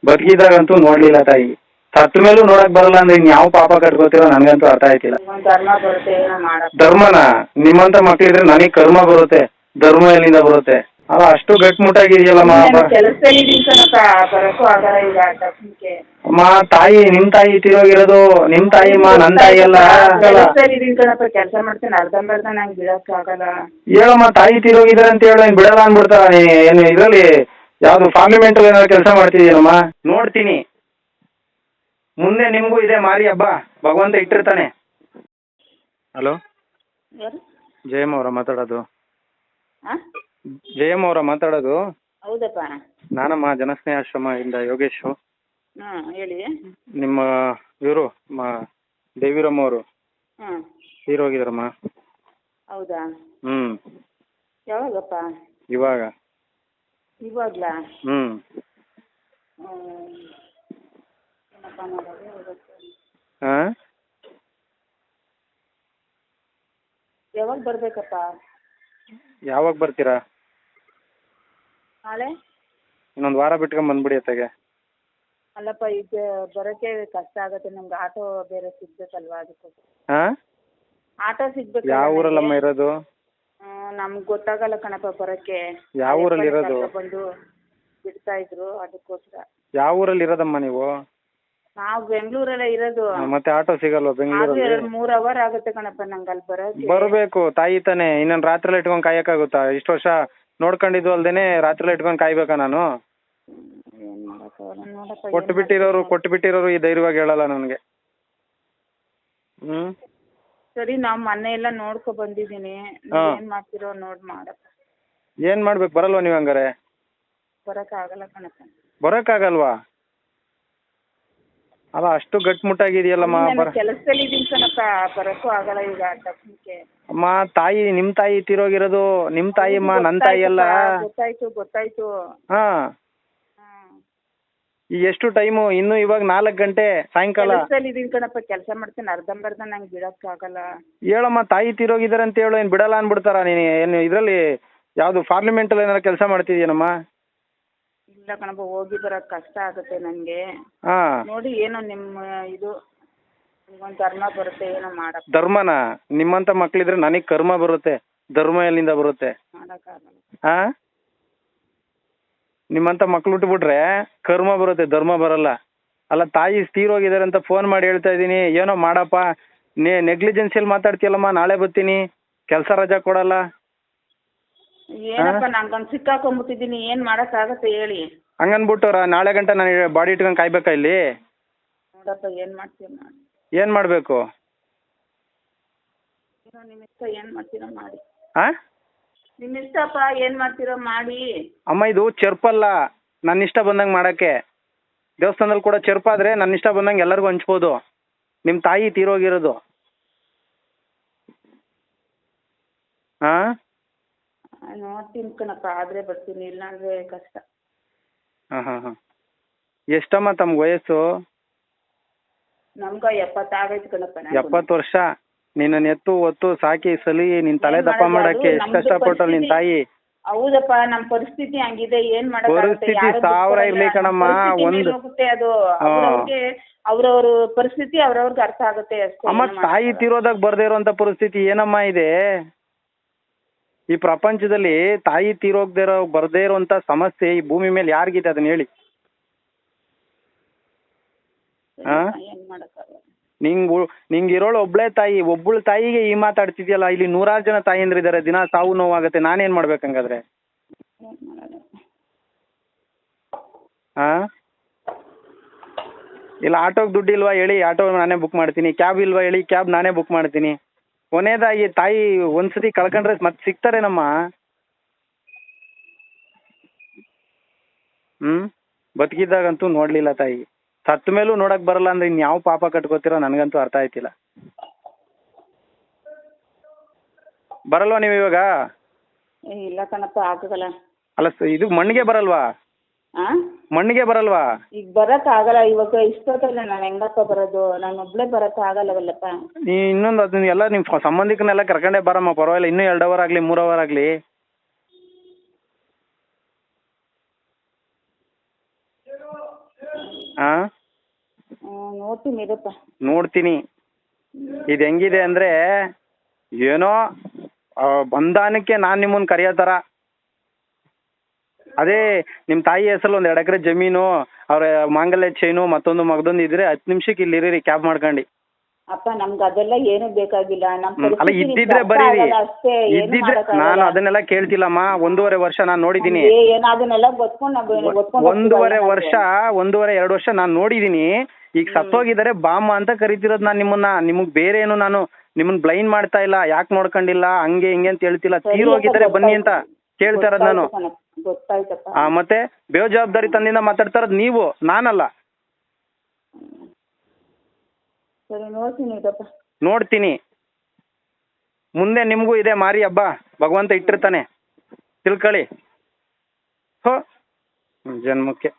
ಬದುಕಿದಾಗಂತೂ ನೋಡ್ಲಿಲ್ಲ ತಾಯಿ. ಸತ್ತ ಮೇಲೂ ನೋಡಕ್ ಬರಲ್ಲ ಅಂದ್ರೆ ಇನ್ ಯಾವ ಪಾಪ ಕಟ್ಕೋತೀರೋ ನನಗಂತೂ ಅರ್ಥ ಆಯ್ತಿಲ್ಲ. ಧರ್ಮ ಬರುತ್ತೆ ಏನೋ ಮಾಡಕ್. ಧರ್ಮನ ನಿಮ್ಮಂತ ಮಕ್ಳಿದ್ರೆ ನನಗ್ ಕರ್ಮ ಬರುತ್ತೆ, ಧರ್ಮ ಎಲ್ಲಿಂದ ಬರುತ್ತೆ? ಅಲ್ಲ ಅಷ್ಟು ಗಟ್ಮುಟ್ಟಾಗಿದೆಯಲ್ಲಮ್ಮ. ಕೆಲಸದಲ್ಲಿ ಇದೀನಿ ಕಣಪ್ಪ, ಬರಕ್ಕೂ ಆಗಲ್ಲ ಈಗ ಟೈಮ್ಗೆ. ಅಮ್ಮ ತಾಯಿ, ನಿಮ್ ತಾಯಿ ತೀರೋಗಿರೋದು, ನಿಮ್ ತಾಯಿಮ್ಮ, ನನ್ ತಾಯಿ ಅಲ್ಲ. ಕೆಲಸದಲ್ಲಿ ಇದೀನಿ ಕಣಪ್ಪ, ಕೆಲಸ ಮಾಡ್ತೀನಿ, ಅರ್ಧಂಬರ್ಧ ನಂಗೆ ಬಿಡಕ್ ಆಗಲ್ಲ. ಹೇಳಮ್ಮ, ತಾಯಿ ತೀರೋಗಿದ್ದಾರೆ ಅಂತ ಹೇಳೋ ಬಿಡಲ್ಲ ಅನ್ಬಿಡ್ತಾರ? ಏನು ಇದ್ರಲ್ಲಿ ಯಾವ್ದು ಪಾರ್ಲಿಮೆಂಟ್ ಏನಾದ್ರು ಕೆಲಸ ಮಾಡ್ತಿದ್ದೀನಮ್ಮ? ನೋಡ್ತೀನಿ ಮುಂದೆ ನಿಮ್ಗೂ ಇದೆ ಮಾರಿ ಹಬ್ಬ, ಭಗವಂತ ಇಟ್ಟಿರ್ತಾನೆ. ಹಲೋ, ಯಾರು? ಜಯಮ್ಮ ಅವರ ಮಾತಾಡೋದು? ಹಾಂ, ಜಯಮ್ಮ ಅವರ ಮಾತಾಡೋದು? ಹೌದಪ್ಪ. ನಾನಮ್ಮ, ಜನಸ್ನೇಹಾಶ್ರಮ ಇಂದ ಯೋಗೇಶು. ಹಾಂ, ಹೇಳಿ. ನಿಮ್ಮ ಇವರು ದೇವಿರಮ್ಮ ಅವರು ಹಾಂ, ತೀರೋಗಿದಾರಮ್ಮ. ಹೌದಾ? ಹ್ಮ್. ಯಾವಾಗಪ್ಪ? ಇವಾಗ. ಇವಾಗ್ಲಾ? ಹ್ಮ್. ಏನಪ್ಪ ಮಾಡೋದು ಇವತ್ತು? ಹಾ, ಯಾವಾಗ ಬರ್ಬೇಕಪ್ಪ? ಯಾವಾಗ ಬರ್ತೀರಾ? ನಾಳೆ. ಇನ್ನೊಂದು ವಾರ ಬಿಟ್ಕೊಂಡ್ ಬಂದ್ಬಿಡಿ ಅತ್ತಗೆ. ಅಲ್ಲಪ್ಪ, ಈಗ ಬರೋಕ್ಕೆ ಕಷ್ಟ ಆಗುತ್ತೆ ನಮ್ಗೆ, ಆಟೋ ಬೇರೆ ಸಿಗ್ಬೇಕಲ್ವಾ ಅದಕ್ಕೋಸ್ಕರ. ಹಾ, ಆಟೋ ಸಿಗ್ಬೇಕು. ಯಾವ ಊರಲ್ಲಮ್ಮ ಇರೋದು? ನಮ್ಗೆ ಗೊತ್ತಾಗಲ್ಲ ಕಣಪ್ಪ ಬರೋಕ್ಕೆ. ಯಾವ ಊರಲ್ಲಿ ಇರೋದು? ಬಂದು ಬಿಡ್ತಾ ಇದ್ರು, ಅದಕ್ಕೋಸ್ಕರ. ಯಾವ ಊರಲ್ಲಿ ಇರೋದಮ್ಮ ನೀವು? ನಾವು ಬೆಂಗಳೂರಲ್ಲೇ ಇರೋದು. ಮತ್ತೆ ಆಟೋ ಸಿಗಲ್ವಾ ಬೆಂಗಳೂರಲ್ಲಿ? 2-3 ಅವರ್ ಆಗುತ್ತೆ ಕಣಪ್ಪ ನಂಗೆ ಅಲ್ಲಿ ಬರೋಕ್ಕೆ. ಬರಬೇಕು ತಾಯಿ ತಾನೆ. ಇನ್ನೊಂದು ರಾತ್ರಿ ಇಟ್ಕೊಂಡು ಕಾಯಕ್ಕಾಗುತ್ತಾ? ಇಷ್ಟು ವರ್ಷ ನೋಡ್ಕೊಂಡಿದ್ದು ಅಲ್ದೇನೆ ರಾತ್ರಿ ಇಟ್ಕೊಂಡು ಕಾಯ್ಬೇಕಾ ನಾನು? ಏನ್ ಮಾಡಕ್ಕಾಗಲ್ಲ ನೋಡಪ್ಪ. ಕೊಟ್ಟು ಬಿಟ್ಟಿರೋರು ಈ ಧೈರ್ಯವಾಗಿ ಹೇಳಲ್ಲ ನನಗೆ. ಹ್ಮ್. ಸರಿ, ನಾವು ಮನೆ ಎಲ್ಲ ನೋಡ್ಕೊ ಬಂದಿದ್ದೀನಿ. ಏನ್ ಮಾಡ್ತಿರೋ ನೋಡ್ ಮಾಡಪ್ಪ. ಏನ್ ಮಾಡ್ಬೇಕು? ಬರಲ್ವಾ ನೀವು ಹಂಗಾರೆ? ಬರಕ್ಕಾಗಲ್ಲ ಕಣಪ್ಪ. ಬರಕ್ಕಾಗಲ್ವಾ? ಅಲ್ಲ ಅಷ್ಟು ಗಟ್ಮುಟ್ಟಾಗಿದೆಯಲ್ಲಮ್ಮ. ಕೆಲಸದಲ್ಲಿ ಇದೀನಿ ಕಣಪ್ಪ, ಬರಕ್ಕೂ ಆಗಲ್ಲ ಈಗ ಟೈಮ್ಗೆ. ಅಮ್ಮ ತಾಯಿ, ನಿಮ್ ತಾಯಿ ತೀರೋಗಿರೋದು, ನಿಮ್ ತಾಯಿಮ್ಮ, ನನ್ ತಾಯಿ ಅಲ್ಲ. ಗೊತ್ತಾಯ್ತು. ಹಾ, ಈಗ ಎಷ್ಟು ಟೈಮು? ಇನ್ನು ಇವಾಗ 4 ಗಂಟೆ ಸಾಯಂಕಾಲ. ಕೆಲಸದಲ್ಲಿ ಇದೀನಿ ಕಣಪ್ಪ, ಕೆಲಸ ಮಾಡ್ತೀನಿ, ಅರ್ಧಂಬರ್ಧ ನಂಗೆ ಬಿಡಕ್ ಆಗಲ್ಲ. ಹೇಳಮ್ಮ, ತಾಯಿ ತೀರೋಗಿದ್ದಾರೆ ಅಂತ ಹೇಳು. ಏನ್ ಬಿಡಲ್ಲ ಅನ್ಬಿಡ್ತಾರ? ನೀನು ಏನು ಇದ್ರಲ್ಲಿ ಯಾವ್ದು ಪಾರ್ಲಿಮೆಂಟ್ ಅಲ್ಲಿ ಏನಾರು ಕೆಲಸ ಮಾಡ್ತಿದ್ಯೇನಮ್ಮ? ಇಲ್ಲ ಕಣಪ್ಪ, ಹೋಗಿ ಬರಕ್ ಕಷ್ಟ ಆಗುತ್ತೆ ನನ್ಗೆ. ಹಾ, ನೋಡಿ ಏನೋ ನಿಮ್ಮ ಇದು ಒಂದು ಧರ್ಮ ಬರುತ್ತೆ ಏನೋ ಮಾಡಕ್. ಧರ್ಮನ ನಿಮ್ಮಂತ ಮಕ್ಳಿದ್ರೆ ನನಗ್ ಕರ್ಮ ಬರುತ್ತೆ, ಧರ್ಮ ಎಲ್ಲಿಂದ ಬರುತ್ತೆ? ಮಾಡಕ್ಕಾಗಲ್ಲ. ಹಾ, ನಿಮ್ಮಂತ ಮಕ್ಳು ಹುಟ್ಟುಬಿಟ್ರೆ ಕರ್ಮ ಬರುತ್ತೆ, ಧರ್ಮ ಬರಲ್ಲ. ಅಲ್ಲ ತಾಯಿ ತೀರೋಗಿದ್ದಾರೆ ಅಂತ ಫೋನ್ ಮಾಡಿ ಹೇಳ್ತಾ ಇದೀನಿ, ಏನೋ ಮಾಡಪ್ಪ. ನೆಗ್ಲಿಜೆನ್ಸಿಯಲ್ಲಿ ಮಾತಾಡ್ತೀಯಲ್ಲಮ್ಮ. ನಾಳೆ ಬರ್ತೀನಿ, ಕೆಲಸ ರಜಾ ಕೊಡಲ್ಲ. ಏನಪ್ಪ, ನಂಗೊಂದು ಸಿಕ್ಕಾಕೊಂಡ್ಬಿಟ್ಟಿದ್ದೀನಿ, ಏನ್ ಮಾಡಕ್ ಆಗತ್ತೆ ಹೇಳಿ? ಹಂಗನ್ಬಿಟ್ಟು ನಾಳೆ ಗಂಟೆ ನಾನು ಬಾಡಿ ಇಟ್ಕೊಂಡು ಕಾಯ್ಬೇಕಾ ಇಲ್ಲಿ? ನೋಡಪ್ಪ, ಏನ್ ಮಾಡ್ತೀರ ಮಾಡಿ. ಏನ್ ಮಾಡ್ಬೇಕು? ನಿಮ್ಮ ಇಷ್ಟ, ಏನ್ ಮಾಡ್ತೀರೋ ಮಾಡಿ. ಹಾ, ನಿಮ್ಮ ಇಷ್ಟಪ್ಪ, ಏನ್ ಮಾಡ್ತೀರೋ ಮಾಡಿ. ಅಮ್ಮ, ಇದು ಚೆರ್ಪಲ್ಲ ನನ್ನ ಇಷ್ಟ ಬಂದಂಗೆ ಮಾಡಕ್ಕೆ. ದೇವಸ್ಥಾನದಲ್ಲಿ ಕೂಡ ಚೆರ್ಪಾದ್ರೆ ನನ್ನ ಇಷ್ಟ ಬಂದಂಗೆ ಎಲ್ಲರಿಗೂ ಹಂಚ್ಬೋದು. ನಿಮ್ಮ ತಾಯಿ ತೀರೋಗಿರೋದು. ಹಾ, ನೋಡ್ತೀನಿ ಕಣಪ್ಪ, ಆದ್ರೆ ಬರ್ತೀನಿ, ಇಲ್ಲಾಂದ್ರೆ ಕಷ್ಟ. ಹಾ ಹಾ ಹಾ. ಎಷ್ಟಮ್ಮ ತಮ್ಗೆ ವಯಸ್ಸು? ನಮ್ಗ 70 ಆಗೈತೆ ಕಣಪ್ಪ. 70 ವರ್ಷ. ನಿನ್ನ ಎತ್ತು ಒತ್ತು ಸಾಕಿ ಸಲಿ ನಿನ್ ತಲೆ ದಪ್ಪ ಮಾಡಕ್ಕೆ ಎಷ್ಟು ಕಷ್ಟಪಟ್ಟಲ್ ನಿನ್ ತಾಯಿ. ಹೌದಪ್ಪ, ನಮ್ ಪರಿಸ್ಥಿತಿ ಹಂಗಿದೆ, ಏನ್ ಮಾಡಕ್ಕೆ? ಪರಿಸ್ಥಿತಿ 1000 ಇರ್ಲಿ ಕಣಮ್ಮ. ಒಂದು ಅದು ಅವ್ರವ್ರ ಪರಿಸ್ಥಿತಿ ಅವ್ರವ್ರಿಗೆ ಅರ್ಥ ಆಗುತ್ತೆ ಅಷ್ಟೇ. ಅಮ್ಮ, ತಾಯಿ ತೀರೋದಾಗ ಬರ್ದೇ ಇರೋಂತ ಪರಿಸ್ಥಿತಿ ಏನಮ್ಮ ಇದೆ ಈ ಪ್ರಪಂಚದಲ್ಲಿ? ತಾಯಿ ಬರ್ದೇ ಇರೋಂತ ಸಮಸ್ಯೆ ಈ ಭೂಮಿ ಮೇಲೆ ಯಾರಿಗಿದೆ ಅದನ್ನ ಹೇಳಿ? ಹಾ, ನಿಂಗಿರೋಳು ಒಬ್ಳೆ ತಾಯಿ, ಒಬ್ಬಳು ತಾಯಿಗೆ ಈ ಮಾತಾಡ್ತಿದ್ಯಲ್ಲ. ಇಲ್ಲಿ 100 ಜನ ತಾಯಿಂದ್ರಿದ್ದಾರೆ, ದಿನ ಸಾವು ನೋವಾಗತ್ತೆ. ನಾನೇನ್ ಮಾಡ್ಬೇಕಂಗಾದ್ರೆ? ಹಾ, ಇಲ್ಲ ಆಟೋಗೆ ದುಡ್ಡು ಇಲ್ವಾ ಹೇಳಿ, ಆಟೋ ನಾನೇ ಬುಕ್ ಮಾಡ್ತೀನಿ. ಕ್ಯಾಬ್ ಇಲ್ವಾ ಹೇಳಿ, ಕ್ಯಾಬ್ ನಾನೇ ಬುಕ್ ಮಾಡ್ತೀನಿ. ಕೊನೆದಾಗಿ ತಾಯಿ ಒಂದ್ಸತಿ ಕಳ್ಕೊಂಡ್ರೆ ಮತ್ತೆ ಸಿಗ್ತಾರೇನಮ್ಮ? ಬದುಕಿದ್ದಾಗಂತೂ ನೋಡ್ಲಿಲ್ಲ ತಾಯಿ. ಸತ್ತ ಮೇಲೂ ನೋಡಕ್ ಬರಲ್ಲ ಅಂದ್ರೆ ಇನ್ ಯಾವ ಪಾಪ ಕಟ್ಕೋತಿರೋ ನನಗಂತೂ ಅರ್ಥ ಆಯ್ತಿಲ್ಲ. ಬರಲ್ವಾ ನೀವು ಇವಾಗ? ಇಲ್ಲ ಕಣಪ್ಪ, ಆಗಲ್ಲ. ಅಲ್ಲ, ಇದು ಮಣ್ಣಿಗೆ ಬರಲ್ವಾ? ಮಣ್ಣಿಗೆ ಬರಲ್ವಾ? ಈಗ ಬರಕ್ ಆಗಲ್ಲ, ಇವಾಗ ಇಷ್ಟೊತ್ತಲ್ಲ ನಾನು ಹೆಂಗಪ್ಪ ಬರೋದು? ನಾನು ಒಬ್ಳೆ ಬರಕ್ ಆಗಲ್ಲವಲ್ಲಪ್ಪ. ನೀ ಇನ್ನೊಂದು ಅದನ್ನ ಎಲ್ಲ ನಿಮ್ ಸಂಬಂಧಿಕನೆಲ್ಲ ಕರ್ಕೊಂಡೇ ಬರಮ್ಮ, ಪರವಾಗಿಲ್ಲ. ಇನ್ನೂ 2 ಅವರ್ ಆಗ್ಲಿ 3 ಅವರ್ ಆಗ್ಲಿ. ಹಾಂ ನೋಡ್ತೀನಿ ಇರಪ್ಪ. ನೋಡ್ತೀನಿ. ಇದು ಹೆಂಗಿದೆ ಅಂದರೆ ಏನೋ ಬಂಧಾನಕ್ಕೆ ನಾನು ನಿಮ್ಮನ್ನು ಕರೆಯೋ ಥರ. ಅದೇ ನಿಮ್ಮ ತಾಯಿ ಹೆಸರಲ್ಲಿ ಒಂದು 2 ಎಕರೆ ಜಮೀನು, ಅವ್ರ ಮಾಂಗಲ್ಯ ಚೈನು, ಮತ್ತೊಂದು ಮಗದೊಂದು ಇದ್ರೆ 10 ನಿಮಿಷಕ್ಕೆ ಇಲ್ಲಿ ಇರೀರಿ ಕ್ಯಾಬ್ ಮಾಡ್ಕೊಂಡು. ಅಪ್ಪ ನಮ್ಗೆ ಅದೆಲ್ಲ ಏನು ಬೇಕಾಗಿಲ್ಲ. ನಮ್ಮ ಅಲ್ಲ ಇದ್ದಿದ್ರೆ ಬರೀರಿ. ಇದ್ದಿದ್ರೆ ನಾನು ಅದನ್ನೆಲ್ಲ ಕೇಳ್ತಿಲ್ಲಮ್ಮ. 1.5 ವರ್ಷ ನಾನು ನೋಡಿದ್ದೀನಿ. ಅದನ್ನೆಲ್ಲ ಗೊತ್ಕೊಂಡು 1.5 ವರ್ಷ ನಾನು ನೋಡಿದ್ದೀನಿ. ಈಗ ಸತ್ತೋಗಿದ್ದಾರೆ ಬಾಮ್ಮ ಅಂತ ಕರಿತಿರೋದು ನಾನು ನಿಮ್ಮನ್ನ. ನಿಮಗೆ ಬೇರೆ ಏನು ನಾನು ನಿಮ್ಮನ್ನ ಬ್ಲೈಂಡ್ ಮಾಡ್ತಾ ಇಲ್ಲ. ಯಾಕೆ ನೋಡ್ಕೊಂಡಿಲ್ಲ ಹಂಗೆ ಹಿಂಗೆ ಅಂತ ಹೇಳ್ತಿಲ್ಲ. ತೀರೋಗಿದ್ದಾರೆ ಬನ್ನಿ ಅಂತ ಕೇಳ್ತಾ ಇರೋದು ನಾನು. ಗೊತ್ತಾಯ್ತಪ್ಪ. ಮತ್ತೆ ಬೇಜವಾಬ್ದಾರಿ ತಂದಿಂದ ಮಾತಾಡ್ತಾ ಇರೋದು ನೀವು, ನಾನಲ್ಲ. ಸರಿ ನೋಡ್ತೀನಿ ಇದಪ್ಪ. ನೋಡ್ತೀನಿ. ಮುಂದೆ ನಿಮಗೂ ಇದೆ ಮಾರಿ ಹಬ್ಬ ಭಗವಂತ ಇಟ್ಟಿರ್ತಾನೆ, ತಿಳ್ಕೊಳ್ಳಿ. ಹೋ ಜನ್ಮಕ್ಕೆ.